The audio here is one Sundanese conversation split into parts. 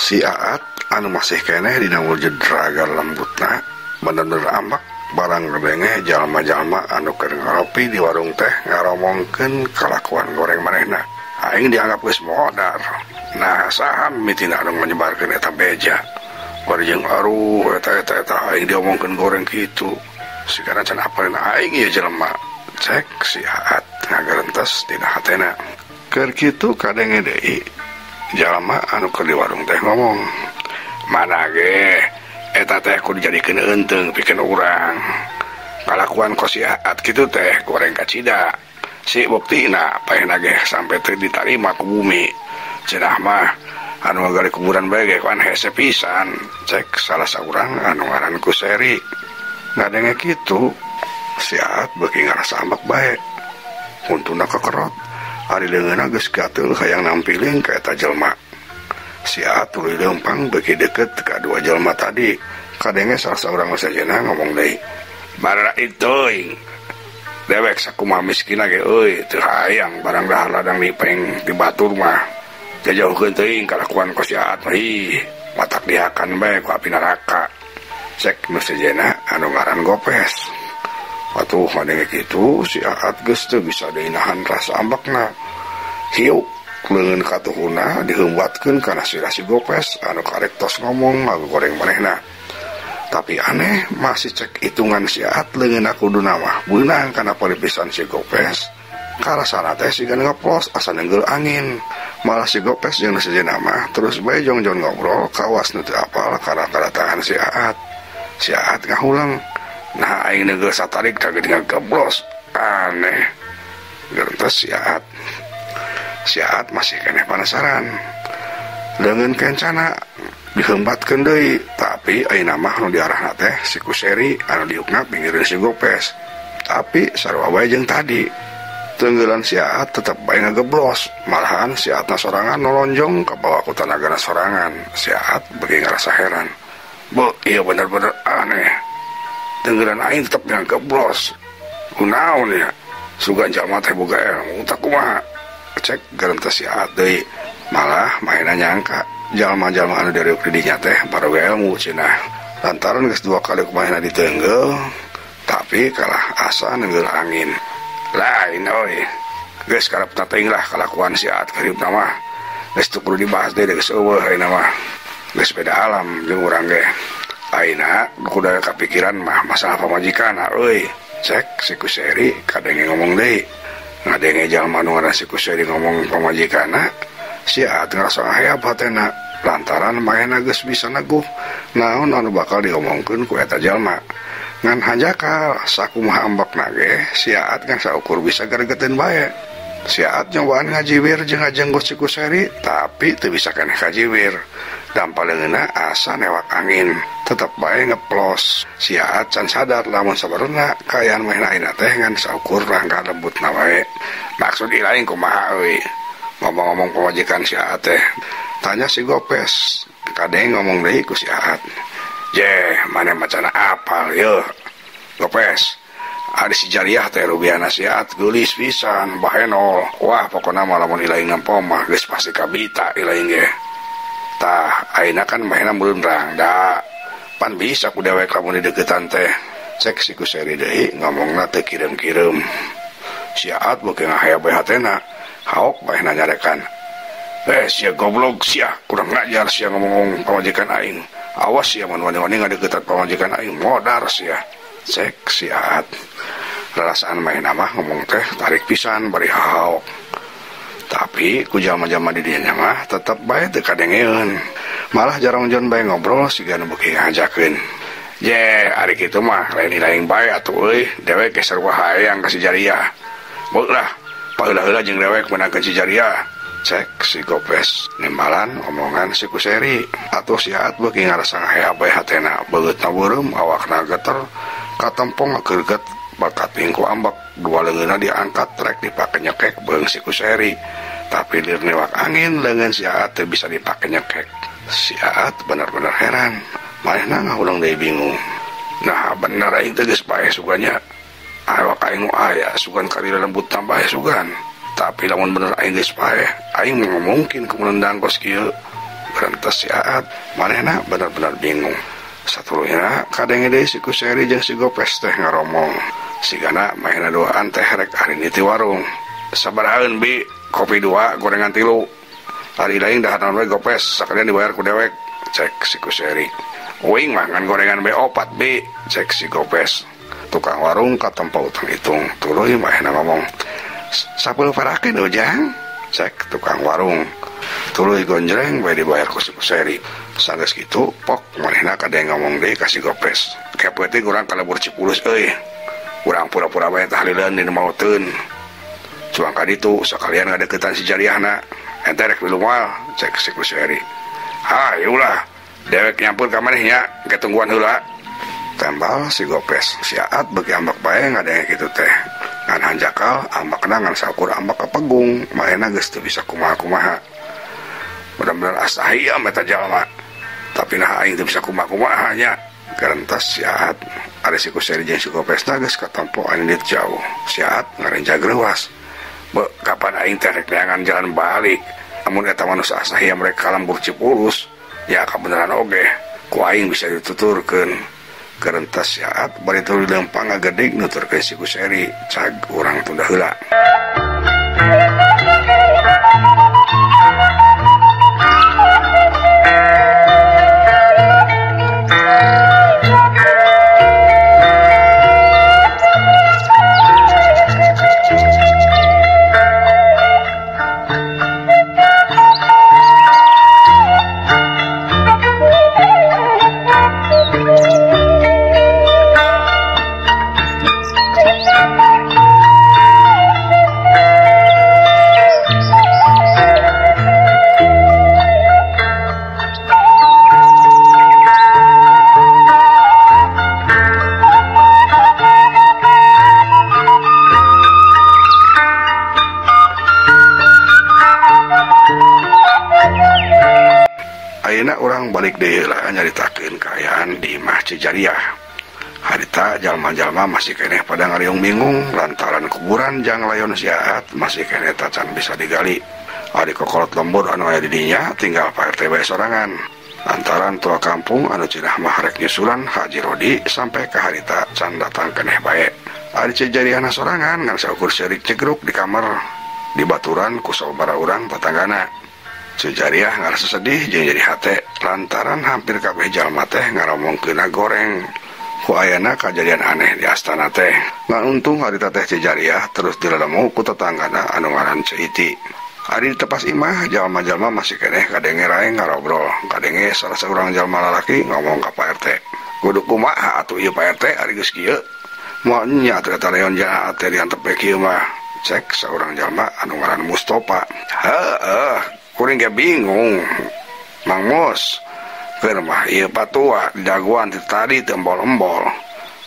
Si Aat anu masih keneh dina wujud raga lembutna bener-bener ambak barang gedenge jalma-jalma anu keur ngopi di warung teh ngaromongkeun kalakuan goreng manehna. Aing dianggap geus modar. Nah, saha mitina anu menyebarkeun eta beja. Bari jeung aruh eta aing diomongkeun goreng kitu. Sigana can apalin aing ieu jelema. Cek si Aat ngagarentes dina hatena. Keur kitu kadenge deui jalma anu keur di warung teh ngomong, "Mana ge eta teh kudu dijadikeun eunteng pikeun urang. Kalakuan ku si Aat kitu teh goreng kacida. Si buktina paehna ge sampe teu ditarima ku bumi. Cenah mah anu nggali kuburan bae ge kan hese pisan." Cek salah saurang anu ngaran Kuseri. Ngadenge kitu si Aat beuki ngarasa ambek bae. Untuna kekerot. Ari leungeunna geus gateul hayang nampilin ka eta jelema. Si Aat tuluy leumpang beuki deukeut ka dua jelema tadi. Kadenge salah saurang sajana ngomong deui, "Bara itu dewek sakumaha miskina ge euy teu hayang barang dahar ladang dipeng di batur mah. Jajauhkeun teuing kalakuan ku si Aat mah matak dihakan bae ku api neraka." Cek nu sajana anu ngaran Gopes. Atuh ngadenge kitu si Aat geus teu bisa deui nahan rasa ambekna. Hiuk leungeun katuhuna diheumbatkeun kana si Gopes anu karek tos ngomong ngagoreng manehna. Tapi aneh masih cek hitungan si Aat leungeunna kuduna mah beunang kana paripisan si Gopes. Karasana teh sigan ngeplos asa nenggel angin. Malah si Gopes jeung sajana mah terus bae jongjon ngobrol kawas nu teu apal kana kadatangan si Aat. Si Aat ngahulang, "Nah aing neugel satarik kaged ngageblos." Aneh. Gerentes si Aat masih keneh penasaran. Leungeun kencana diheumbatkeun deui, tapi ayeuna mah nu diarahna teh si Kuseri anu diukna pinggireun si Gopes. Tapi sarua bae jeung tadi. Teunggelan si Aat tetep bae ngageblos. Malahan si Aatna sorangan nolonjong ka bawah ku tanagana sorangan. Si Aat beuki ngarasa heran. "Bo, iya bener-bener aneh. Teunggelan aing tetep ngageblos. Kunaon ya? Sugan jalma teh boga ilmu tah kumaha?" Cek garentes si Aat deui. Malah maena nyangka jalma-jalma anu dari didinya teh baroga ilmu cenah. Lantaran geus 2 kali kumaha diteunggel, tapi kalah asa nenggel angin. Lain euy. Geus karepna teuing lah kalakuan si Aat karibna mah. Geus teu kudu dibahas deui geus eueuh ayeuna mah. Geus beda alam jeung urang ge. Ayeuna kudu kapikiran mah masalah pamajikanna euy. Cek si Kuseri kadenge ngomong deui. Ngadenge jalma nu ngaran si Kuseri ngomong pamajikanna, si Aat ngarasa hayap hatena lantaran maena geus bisa neguh naon anu bakal diomongkeun ku eta jalma. Ngan hanjakal sakumaha ambekna ge si Aat kan saukur bisa gregeteun bae. Si Aat nyobaan ngajiwir jeung ngajenggot si Kuseri, tapi teu bisa keneh kajiwir. Dampaleungeunna asa newak angin, tetep bae ngeplos. Si Aat can sadar lamun sabarna kaayaan mahna ayeuna teh ngan saukur rangka lembutna wae. Maksud ilaing kumaha euy? Ngomong-ngomong pamajikan si Aat teh. Tanya si Gopes. Kadeng ngomong deui ku si Aat. "Je, mane macana apal yeuh. Gopes, ari si Jariah teh rubiana si Aat geulis pisan, bahenol. Wah, pokona mah lamun ilaing nampo mah geus pasti kabita ilaing ge. Tah, ayeuna kan mahena meunrang da. Pan bisa ku dewek lamun di deukeutan teh." Cek si Kuseri deui ngomongna teu kireum-kireum. Si Aat beuki ngahaya bae hatena. Haok bae nyarekan. "Sia goblok sia, kurang ngajar sia ngomong pamajikan aing. Awas sia mun wani-wani ngadeukeut pamajikan aing modar sia." Cek si Aat. Rarasaan mahena mah ngomong teh tarik pisan bari haok. Tapi ku jalma-jalma di dinya mah tetep bae teu kadengeun. Malah jarang-jarang bae ngobrol siga nu beuki ngajakeun. "Je, ari kitu mah lain-lain bae atuh euy, dewek ge sarua hayang ka si Jariah. Beulah, paheula-heula jeung dewek meunangkeun si Jariah." Cek si Gopes. Nimbalan omongan si Kuseri. Atuh si Aat beuki ngarasa ngahaya bae hatena. Beutna beureum, awakna geter, katempong ngageuget bakat tingku ambek. Dua leungeunna diangkat rek dipake nyekek beung si Kuseri. Tapi lir newak angin leungeun si Aat teu bisa dipake nyekek. Si Aat bener-bener heran. Manehna ngahulang deui bingung. Nah bener aing teh geus bae suganya. Awak aing aya sugan kari lembut tambah sugan. Tapi lamun bener aing geus bae, aing mungkin kemenendang kos kieu. Kerentas si Aat manehna bener-bener bingung. Satuluyna kadenge deui si Kuseri jeung si Gopes teh ngaromong. Sigana maena doaan teh rek ari ti warung. Sabaraheun bi kopi 2 gorengan 3. Ari lain daharan we Gopes sakalian dibayar ku dewek, cek si Kuseri. Uing mah ngan gorengan be 4 bi, cek si Gopes. Tukang warung katempo utang hitung. Tuluy maena ngomong, 10 parakeun ujang, cek tukang warung. Tuluy gonjreng bae dibayar ku si Kuseri. Sanggeus kitu pok manehna kadang ngomong deui ka si Gopes. Kepo teh urang kalebur Cipulus euy. Urang pura-pura bae tahlileun dina mauteun. Cuang ka ditu sakalian ngadeukeutan si jariahna. Ente rek milu moal, cek si Kuseri. Hayulah, dewek nyampur ka manehnya, ketungguan heula. Tembal si Gopes. Si Aat beuki ambak bae ngadenge kitu teh. Ngan hanjakal ambakna ngan saukur ambak kapegung, manehna geus teu bisa kumaha-kumaha. Bener-bener asahiam eta jalma. Tapi nah aing teu bisa kumaha-kumaha nya. Kerentas si Aat ari si Kuseri jeung si Gopes geus katampo anit jauh. Si Aat ngarenjag reuas. Be kapan aing teh rek neangan jalan balik. Amun eta manusia asahiam rek kalembur Cipulus, ya kabeneran oge ku aing bisa dituturkeun. Kerentas si Aat bari tuluy lempang ngagedeg nuturkeun si Kuseri, cag urang tunda heula. Ayeuna urang balik deui lah nyaritakeun kaayaan di Imah Cijariah. Harita jalma-jalma masih keneh pada ngariung bingung lantaran kuburan jang layon si Aat masih keneh tacan bisa digali. Ari kokolot lembur anu aya di dinya tinggal Pak RT bae sorangan. Lantaran tua kampung anu cenah mah rek nyusulan Haji Rodi sampai ka harita can datang keneh bae. Ari Cijariahna sorangan ngan saukur serik cegruk di kamar dibaturan ku sababaraha urang tetanggana. Cijariah ngarasa sedih jeung jadi hate lantaran hampir kabeh jalma teh ngaromongkeunna goreng. Ku ayana kajadian aneh di astana teh. Ngan untung harita teh Cijariah terus dilalemu ku tetanggana anu ngaran Ceiti. Ari di tepas imah jalma-jalma masih keneh kadenge raeng ngarobrol. Kadenge salah seorang jalma lalaki ngomong ka Pak RT. Kudu kumaha atuh ieu Pak RT ari geus kieu? Moal nya atuh eta leon jahat teh diantep kieu mah. Cek seorang jalma anu ngaran Mustofa. Heueuh. Kuring ge bingung, Mang Mus, keur mah ieu patua daguan ti tadi teu embol-embol.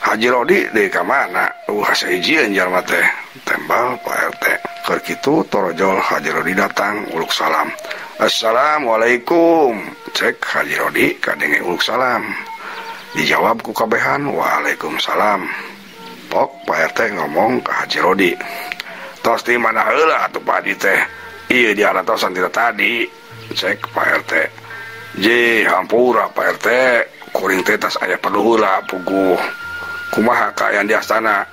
Haji Rodi deui ka mana? Hasahijieun jalma teh. Tembal Pak RT. Keur kitu torojol Haji Rodi datang uluk salam. Assalamualaikum. Cek Haji Rodi kadenge uluk salam. Dijawab ku kabehan waalaikumsalam. Pok Pak RT ngomong ka Haji Rodi. Tos di mana heula atuh Pak Haji teh? Iya di alatosan tidak tadi, cek Pak RT. Hampura Pak RT, kuring teh tas aya perlu heula puguh. Kumaha kaayaan di astana?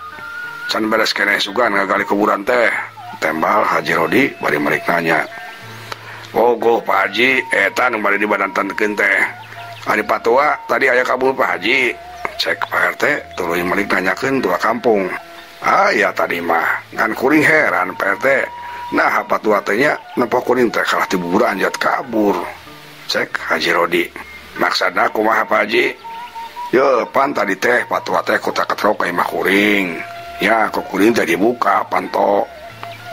Can beres keneh sugan ngagali kuburan teh. Tembal Haji Rodi bari merik nanya. Goh Pak Haji, eta nu bari dibadantankeun teh. Ari patua tadi aya kabul Pak Haji. Cek Pak RT, tuluy merik nanyakeun tua kampung. Ya tadi mah, ngan kuring heran Pak RT. Nah apa tua tehnya napa kuring teh kalah ti buburan jat kabur. Cek Haji Rodi. Maksudna kumaha Pak Haji? Yo pan tadi teh patua teh ku taketrok ka imah kuring. Ya ku kuring teh dibuka panto.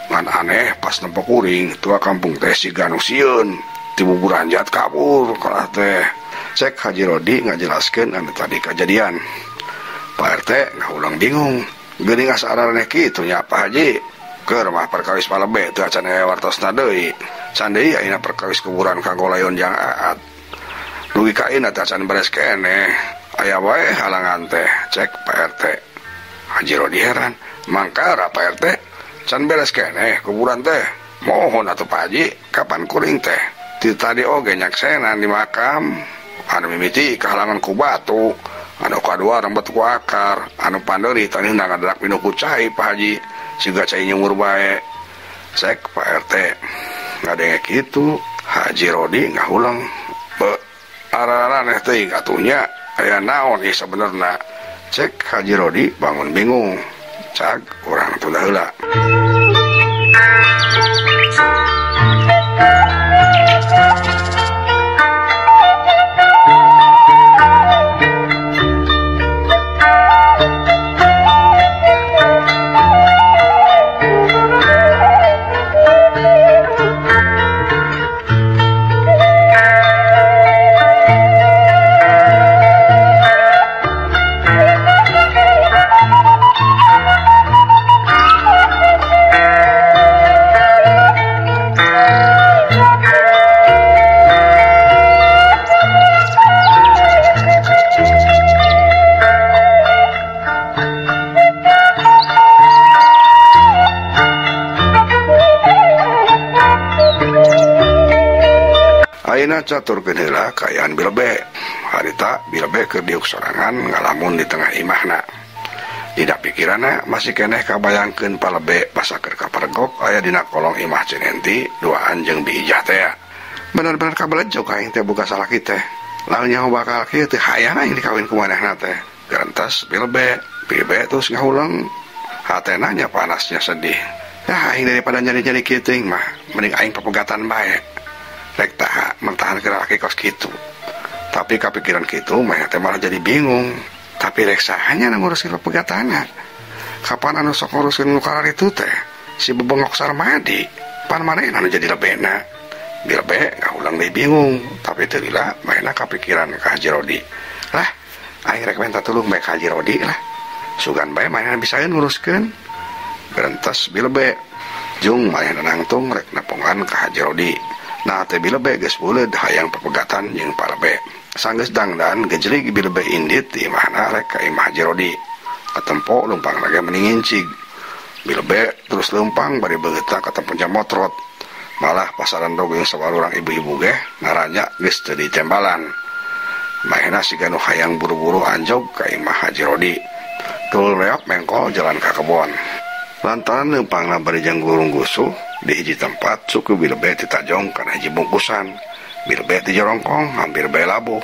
Ngan aneh pas nempo kuring tua kampung teh siga nu sieun ti buburan jat kabur kalah teh. Cek Haji Rodi ngajelaskeun anu tadi kejadian. Pak RT ngaulang bingung. Geuning asarane kitu nya Pak Haji. Keur mah perkawis palebe teu acan aya wartosna deui. Can deui ayeuna perkawis kuburan kanggo layon jang Aat. Dugi ka ayeuna teh acan beres keneh. Aya wae halangan teh, cek Pak RT. Haji Rodi heran, mangkara Pak RT can beres keneh kuburan teh. Mohon atuh Pak Haji, kapan kuring teh? Ti tadi oge nyaksenan di makam anu mimiti kehalangan ku batu, anu kadua rembet ku akar, anu panderi tadi ngadarak pinu ku cai Pak Haji siga cai nyumur bae. Cek Pak RT ngadenge kitu Haji Rodi ngahulang arah-arah teh katunya aya naon ieu sabenerna. Cek Haji Rodi bangun bingung. Cak urang tunda heula. Ayeuna caturkeun heula kaayaan Bilebe. Harita Bilebe keur diuk sorangan ngalamun di tengah imahna. Dina pikiranna masih keneh kabayangkeun palebe pasaker kapergok aya dina kolong imah Cinenti duaan jeung Biijah teh. Bener-bener kabelejog aing teh boga salaki teh. Lamun nyaho bakal kieu teh hayang aing dikawin ku manehna teh. Gerentas Bilebe terus ngahulang hatena nya panasnya sedih. Nah aing daripada nyari-nyari kieu teuing mah mending aing papegatan bae. Rek taha mertahan ke laki kos gitu. Tapi kepikiran gitu mah teh malah jadi bingung. Tapi rek sahanya ngurusin pegatana. Kapan anu sok ngurusin nukarar itu teh si bebengok Sarmadi pan manehna anu jadi lebena. Bilebe ngaulang deui bingung. Tapi teu lila manehna kepikiran ka Haji Rodi. Lah aing rek minta tulung bae ka Haji Rodi lah. Sugan bae manehna bisaeun nguruskeun. Berentas Bilebe jung manehna nangtung rek nepongan ka Haji Rodi. Nah teh Bilebe geus buleud hayang papegatan jeung palebe. Sanggeus dangdan gejrig Bilebe indit di mana rek ka imah Haji Rodi. Katempo lumpang lagi meningincig. Bilebe terus lempang bari beugeuta ka tempat motrot. Malah pasaran dogeng sawarurang ibu-ibu ge ngaranya geus teu ditembalan. Manehna siga nu hayang buru-buru anjog ka imah Haji Rodi. Keul reok mengkol jalan ka kebon. Lantaran lempangna bari jang gurung gusuh di hiji tempat suku Bilebe ditajong kana hiji bungkusan. Bilebe ti jorongkong hampir bae labuh.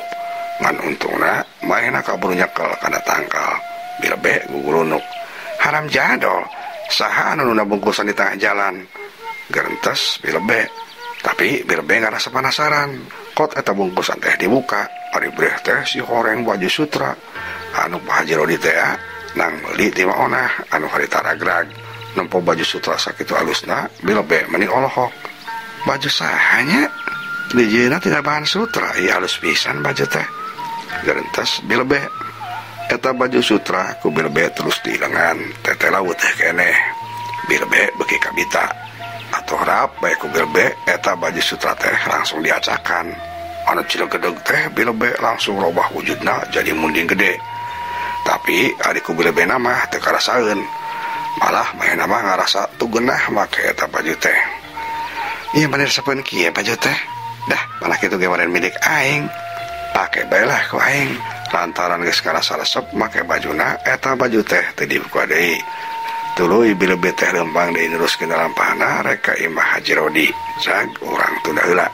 Ngan untungna manehna kaburu nyekel kana tangkal. Bilebe gugulunuk. Haram jadol. Saha anu nuna bungkusan di tengah jalan. Gerentes Bilebe. Tapi Bilebe ngarasa penasaran. Kot eta bungkusan teh dibuka. Ari breh teh si horeng baju sutra. Anu Pak Haji Rodi teh nang meuli ti maonah anu harita ragrag. Nempo baju sutra sakitu alusna Bilebe meni olohok. Baju sahanya dijieuna tidak bahan sutra ieu alus pisan baju teh. Gerentes Bilebe eta baju sutra ku Bilebe terus di lengan teteh laut teh keneh. Bilebe beuki kabita atuh rap bae ku Bilebe eta baju sutra teh langsung diacakan. Anu cilegedeg teh Bilebe langsung robah wujudna jadi munding gede. Tapi adiku Bilebe mah teu karasaeun. Malah manehna mah ngarasa tugeunah make eta baju teh. Ieu bener sapeun kieu baju teh. Dah malah kitu ge maren milik aing. Pake bae lah ku aing. Lantaran geus ngarasa resep make bajuna eta baju teh teu dibuka deui. Tuluy Bilebe teh lempang deui neruskeun lampahna rek ka imah Haji Rodi. Cag urang tunda heula.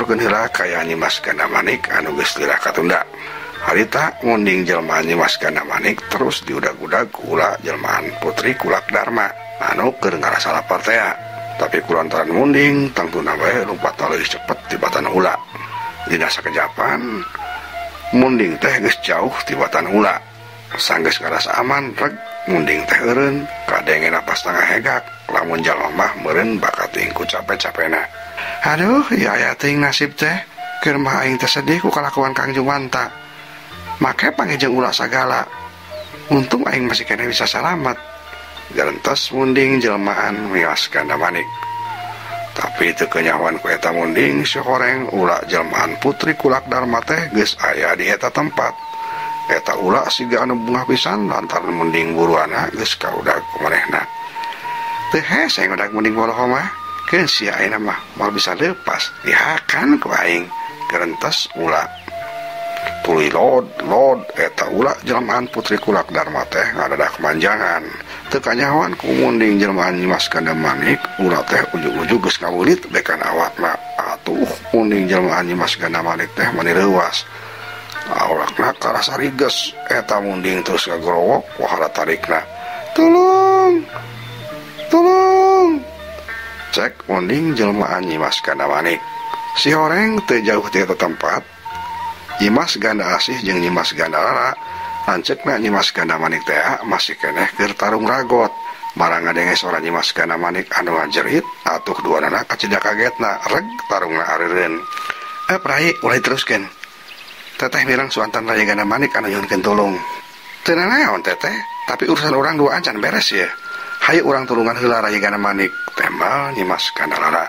ngaturkeun heula kaya Nyimas Ganda Manik anu geus lirah katunda. Harita munding jelmaan Nyimas Ganda Manik terus diudag-udag ku ulah jelmaan Putri Kulak Dharma anu keur ngarasa lapar teh. Tapi kulantaran munding tangtuna bae lompatna leuwih cepet tibatan ulah. Dina sakejapan munding teh geus jauh tibatan ulah. Sanggeus ngarasa aman reg munding teh eureun kadenge napas tengah hegak lamun jalma mah meureun bakat tingku capek-capena. Aduh, ya aya teuing nasib teh keur mah aing teh sedih ku kalakuan Kang Jumanta. Make pangejeung ulah sagala. Untung aing masih kena bisa selamat. Garentos munding jelmaan Nyimas Ganda Manik. Tapi teu kenyawan ku eta munding si horeng ulah jelmaan Putri Kulak Dharma teh geus aya di eta tempat. Eta ulah siga anu bungah pisan lantaran munding buruana geus kaudag ku manehna. Teu hese ngodag munding boloho mah, keun sia ayeuna mah moal bisa leupas dihakan ku aing. Garentos ulah tuluy lod eta ulah jelmaan Putri Kulak Dharma teh ngadadak manjangan. Teu kanyawan ku munding jelmaan Nyimas Ganda Manik ulah teh ujug-ujug geus ngawulit bekan awakna. Atuh munding jelmaan Nyimas Ganda Manik teh mani leuwas. Awakna karasa riges eta munding terus ngagrowok wahara tarikna. Tolong cek munding jelmaan Nyimas Ganda Manik. Si horeng teu jauh ti eta tempat. Nyimas Ganda Asih jeung Nyimas Ganda Rara lanceukna Nyimas Ganda Manik teh masih keneh keur tarung ragot. Marang ngadenge suara Nyimas Ganda Manik anu ngajerit atuh duanana kacida kagetna reg tarungna areureun. Prai ulah teruskeun. Teteh mirang suantan Raya Ganda Manik anu nyuhunkeun tulung. Teu naon teteh, tapi urusan urang dua acan beres ya. Hayu urang tulungan heula Raya Ganda Manik, tembal Nyimas Ganda Rara.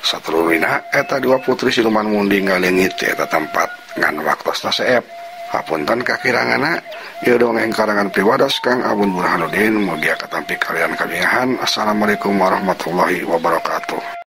Satulurina eta dua putri siluman munding ngaleungit ti eta tempat ngan waktosna seep. Hapunten kakirangana, ieu dongeng karangan piwados Kang Abun Burhanuddin mugia katampi kalian kabingahan. Assalamualaikum warahmatullahi wabarakatuh.